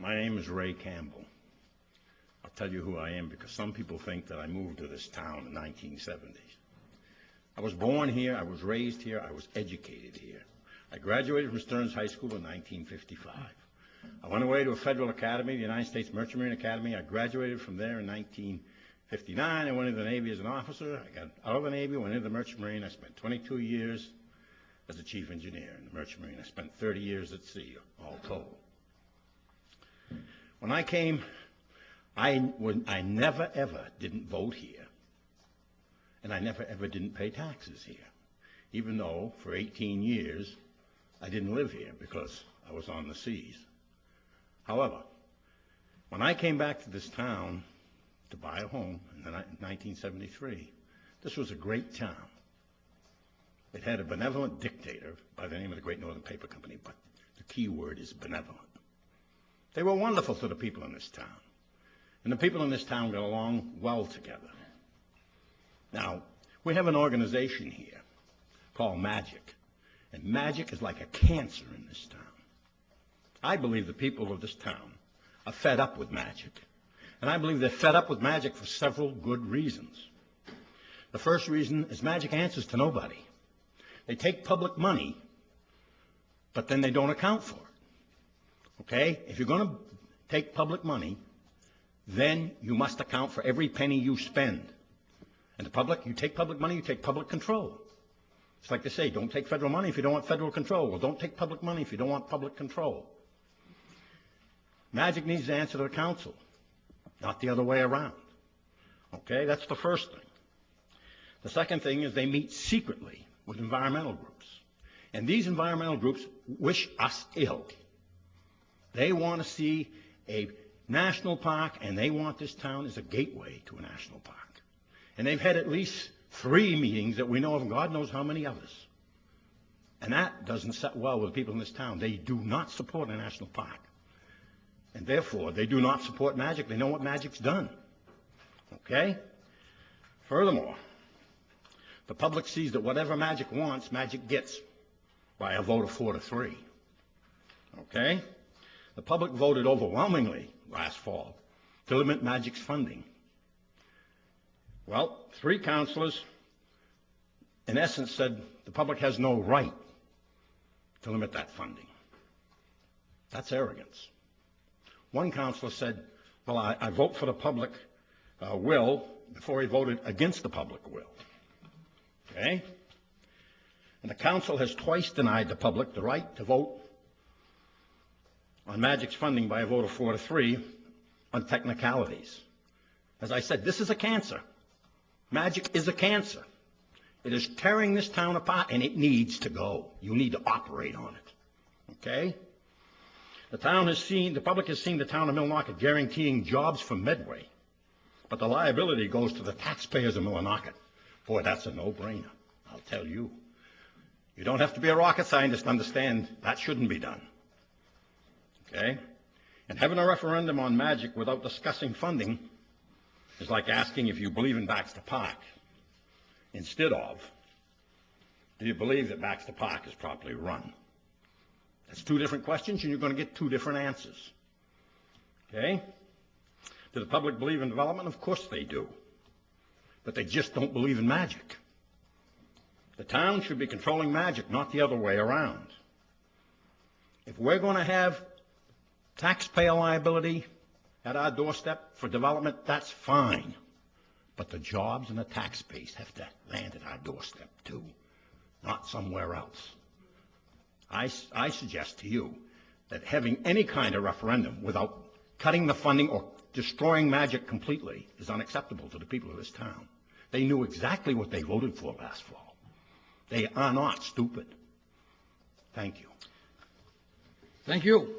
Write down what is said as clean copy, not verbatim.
My name is Ray Campbell. I'll tell you who I am because some people think that I moved to this town in the 1970s. I was born here, I was raised here, I was educated here. I graduated from Stearns High School in 1955. I went away to a federal academy, the United States Merchant Marine Academy. I graduated from there in 1959. I went into the Navy as an officer. I got out of the Navy, went into the Merchant Marine. I spent 22 years as a chief engineer in the Merchant Marine. I spent 30 years at sea, all told. When I came, I never ever didn't vote here, and I never ever didn't pay taxes here, even though for 18 years I didn't live here because I was on the seas. However, when I came back to this town to buy a home in 1973, this was a great town. It had a benevolent dictator by the name of the Great Northern Paper Company, but the key word is benevolent. They were wonderful to the people in this town, and the people in this town got along well together. Now, we have an organization here called Magic, and Magic is like a cancer in this town. I believe the people of this town are fed up with Magic, and I believe they're fed up with Magic for several good reasons. The first reason is Magic answers to nobody. They take public money, but then they don't account for it. Okay? If you're going to take public money, then you must account for every penny you spend. And the public, you take public money, you take public control. It's like they say, don't take federal money if you don't want federal control. Well, don't take public money if you don't want public control. Magic needs to answer to the council, not the other way around. Okay? That's the first thing. The second thing is they meet secretly with environmental groups. And these environmental groups wish us ill. They want to see a national park, and they want this town as a gateway to a national park. And they've had at least 3 meetings that we know of, and God knows how many others. And that doesn't set well with the people in this town. They do not support a national park. And therefore, they do not support Magic. They know what Magic's done. Okay? Furthermore, the public sees that whatever Magic wants, Magic gets by a vote of 4-3. Okay? The public voted overwhelmingly last fall to limit Magic's funding. Well, 3 councilors, in essence, said the public has no right to limit that funding. That's arrogance. One councilor said, well, I vote for the public will before he voted against the public will. Okay? And the council has twice denied the public the right to vote on Magic's funding by a vote of 4-3 on technicalities. As I said, this is a cancer. Magic is a cancer. It is tearing this town apart, and it needs to go. You need to operate on it. Okay? The public has seen the town of Millinocket guaranteeing jobs for Medway, but the liability goes to the taxpayers of Millinocket. Boy, that's a no-brainer, I'll tell you. You don't have to be a rocket scientist to understand that shouldn't be done. Okay? And having a referendum on Magic without discussing funding is like asking if you believe in Baxter Park instead of, do you believe that Baxter Park is properly run? That's 2 different questions, and you're going to get 2 different answers. Okay? Do the public believe in development? Of course they do. But they just don't believe in Magic. The town should be controlling Magic, not the other way around. If we're going to have taxpayer liability at our doorstep for development, that's fine. But the jobs and the tax base have to land at our doorstep too, not somewhere else. I suggest to you that having any kind of referendum without cutting the funding or destroying Magic completely is unacceptable to the people of this town. They knew exactly what they voted for last fall. They are not stupid. Thank you. Thank you.